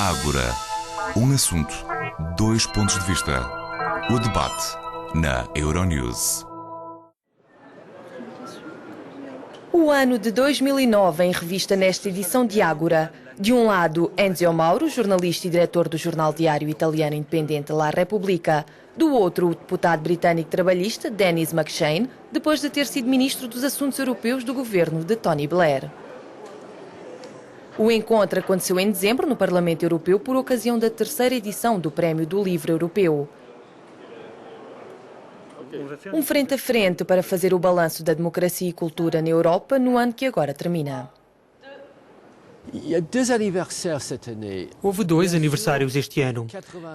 Ágora, um assunto, dois pontos de vista. O debate na Euronews. O ano de 2009 em revista nesta edição de Ágora. De um lado, Enzio Mauro, jornalista e diretor do jornal diário italiano independente La Repubblica. Do outro, o deputado britânico trabalhista Denis McShane, depois de ter sido ministro dos Assuntos Europeus do governo de Tony Blair. O encontro aconteceu em dezembro no Parlamento Europeu por ocasião da terceira edição do Prémio do Livro Europeu. Um frente a frente para fazer o balanço da democracia e cultura na Europa no ano que agora termina. Houve dois aniversários este ano.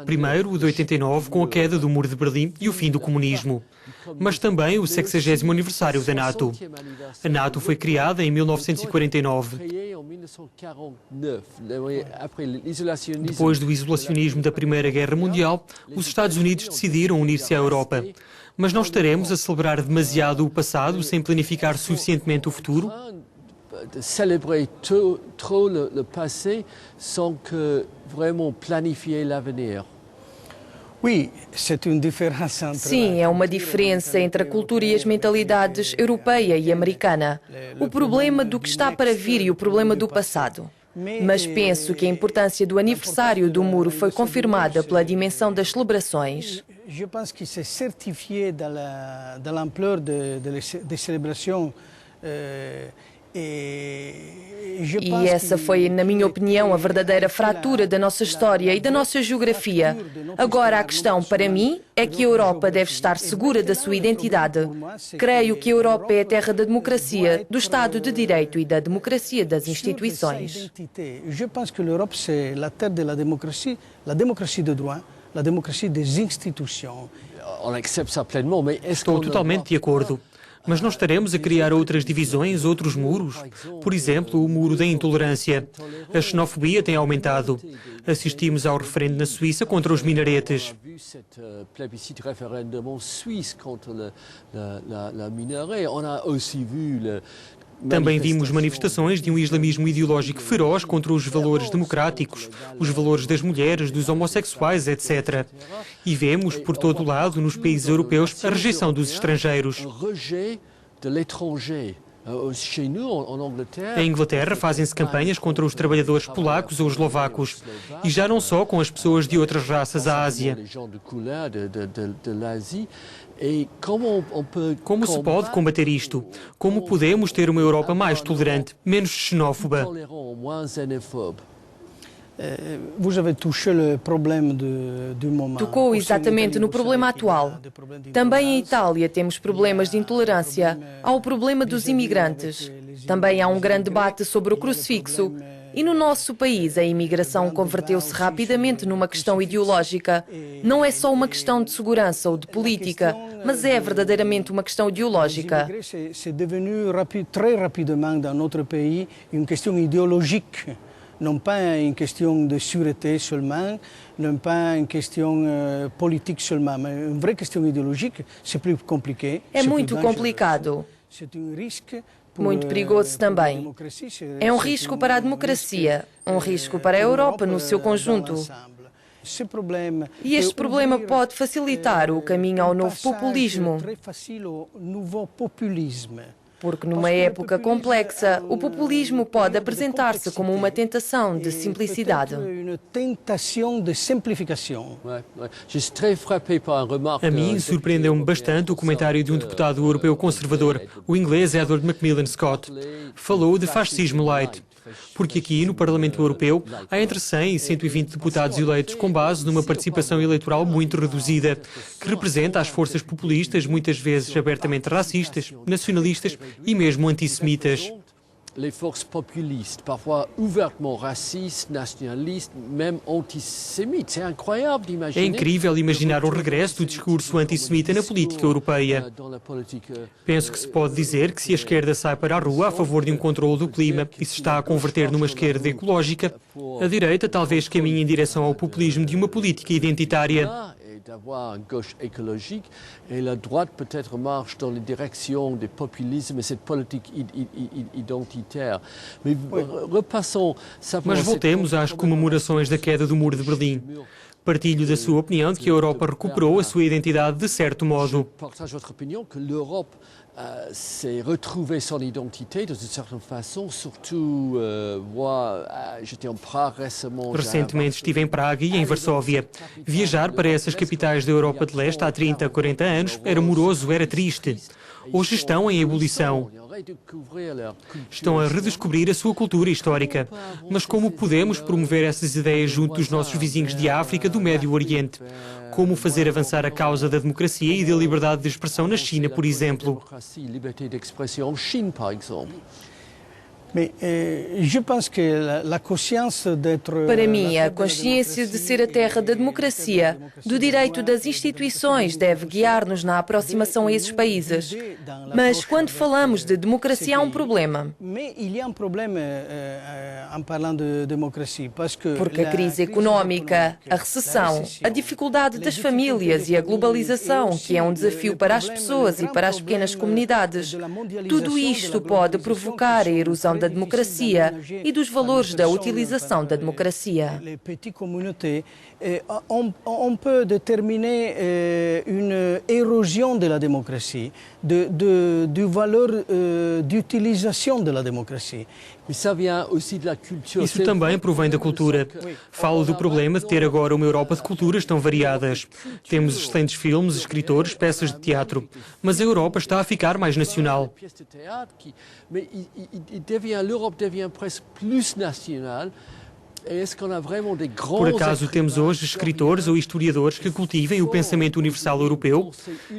Primeiro, o de 89, com a queda do Muro de Berlim e o fim do comunismo. Mas também o 60º aniversário da NATO. A NATO foi criada em 1949. Depois do isolacionismo da Primeira Guerra Mundial, os Estados Unidos decidiram unir-se à Europa. Mas não estaremos a celebrar demasiado o passado sem planificar suficientemente o futuro? Célébrer trop le passé sans que vraiment planifier l'avenir. Sim, é uma diferença entre a cultura e as mentalidades europeia e americana. O problema do que está para vir e o problema do passado. Mas penso que a importância do aniversário do muro foi confirmada pela dimensão das celebrações. Eu penso que isso é certifié da l'ampleur des célébrations. E essa foi, na minha opinião, a verdadeira fratura da nossa história e da nossa geografia. Agora, a questão, para mim, é que a Europa deve estar segura da sua identidade. Creio que a Europa é a terra da democracia, do Estado de Direito e da democracia das instituições. Eu penso que a Europa é a terra da democracia de droit, a democracia das instituições. Estou totalmente de acordo. Mas não estaremos a criar outras divisões, outros muros? Por exemplo, o muro da intolerância. A xenofobia tem aumentado. Assistimos ao referendo na Suíça contra os minaretes. Também vimos manifestações de um islamismo ideológico feroz contra os valores democráticos, os valores das mulheres, dos homossexuais, etc. E vemos, por todo o lado, nos países europeus, a rejeição dos estrangeiros. Em Inglaterra fazem-se campanhas contra os trabalhadores polacos ou eslovacos, e já não só com as pessoas de outras raças da Ásia. Como se pode combater isto? Como podemos ter uma Europa mais tolerante, menos xenófoba? Tocou exatamente no problema atual. Também em Itália temos problemas de intolerância. Há o problema dos imigrantes. Também há um grande debate sobre o crucifixo. E no nosso país, a imigração converteu-se rapidamente numa questão ideológica. Não é só uma questão de segurança ou de política, mas é verdadeiramente uma questão ideológica. É devenu très rapidement dans notre pays une question idéologique. Non pas une question de sûreté seulement, non pas une question politique seulement, mais une vraie question idéologique, c'est plus compliqué. É muito complicado. Muito perigoso também. É um risco para a democracia, um risco para a Europa no seu conjunto. E este problema pode facilitar o caminho ao novo populismo. Porque numa época complexa, o populismo pode apresentar-se como uma tentação de simplicidade. A mim surpreendeu-me bastante o comentário de um deputado europeu conservador, o inglês Edward Macmillan Scott. Falou de fascismo light. Porque aqui, no Parlamento Europeu, há entre 100 e 120 deputados eleitos com base numa participação eleitoral muito reduzida, que representa as forças populistas, muitas vezes abertamente racistas, nacionalistas e mesmo antissemitas. Les forces populistes, parfois ouvertement racistes, nationalistes, même antisémites. C'est incroyable d'imaginer. É incrível imaginar o regresso do discurso antissemita na política europeia. Penso que se pode dizer que se a esquerda sai para a rua a favor de um controle do clima e se está a converter numa esquerda ecológica, a direita talvez caminhe em direção ao populismo de uma política identitária. d'avoir une gauche écologique et la droite peut-être marche dans la direction des populismes et cette politique identitaire. Mais repassons Mas voltemos às comemorações da queda do Muro de Berlim. Partilho da sua opinião de que a Europa recuperou a sua identidade de certo modo. Partage votre opinion que l'Europe s'est retrouvée son identité d'une certaine façon, surtout moi, j'étais en Prague récemment. Recentemente estive em Praga e em Varsóvia. Viajar para essas capitais da Europa de Leste há 30, 40 anos era moroso, era triste. Hoje estão em ebulição. Estão a redescobrir a sua cultura histórica. Mas como podemos promover essas ideias junto dos nossos vizinhos de África, do Médio Oriente? Como fazer avançar a causa da democracia e da liberdade de expressão na China, por exemplo? Para mim, a consciência de ser a terra da democracia, do direito das instituições, deve guiar-nos na aproximação a esses países. Mas quando falamos de democracia, há um problema. Porque a crise económica, a recessão, a dificuldade das famílias e a globalização, que é um desafio para as pessoas e para as pequenas comunidades, tudo isto pode provocar a erosão da democracia e dos valores da utilização da democracia. On peut déterminer une érosion de la démocratie, du valeur d'utilisation de la démocratie. Isso também provém da cultura. Falo do problema de ter agora uma Europa de culturas tão variadas. Temos excelentes filmes, escritores, peças de teatro. Mas a Europa está a ficar mais nacional. L'Europe devient presque plus nationale. Por acaso temos hoje escritores ou historiadores que cultivem o pensamento universal europeu?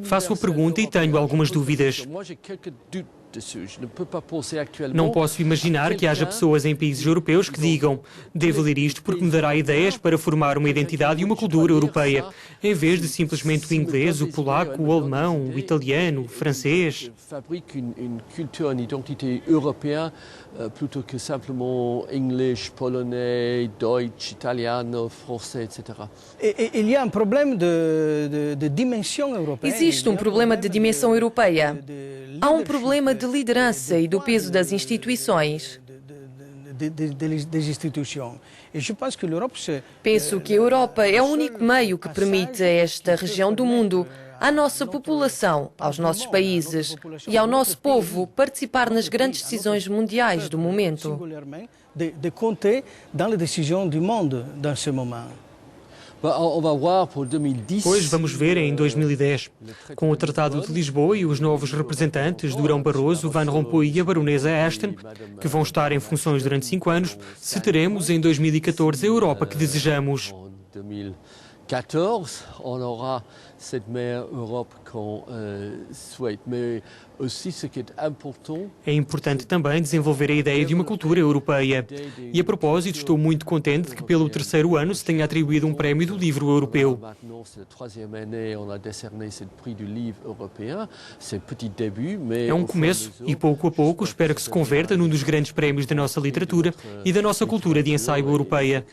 Faço a pergunta e tenho algumas dúvidas. Não posso imaginar que haja pessoas em países europeus que digam: devo ler isto porque me dará ideias para formar uma identidade e uma cultura europeia, em vez de simplesmente o inglês, o polaco, o alemão, o italiano, o francês. Fabrique une culture, une identité européenne plutôt que simplement inglês, polonais, deutsch, italiano, francês, etc. Il y a un problème de dimensão europeia. Existe um problema de dimensão europeia. Há um problema de liderança e do peso das instituições. Penso que a Europa é o único meio que permite a esta região do mundo, à nossa população, aos nossos países e ao nosso povo participar nas grandes decisões mundiais do momento. De compter dans les décisions du monde dans ce moment. Pois vamos ver em 2010, com o Tratado de Lisboa e os novos representantes Durão Barroso, Van Rompuy e a baronesa Ashton, que vão estar em funções durante 5 anos, se teremos em 2014 a Europa que desejamos. 2014, on aura cette meilleure Europe qu'on souhaite. Mais aussi ce qui est important. É importante também desenvolver a ideia de uma cultura europeia. E a propósito, estou muito contente de que pelo 3º ano se tenha atribuído um prémio do livro europeu. É um começo e pouco a pouco espero que se converta num dos grandes prémios da nossa literatura e da nossa cultura de ensaio europeia.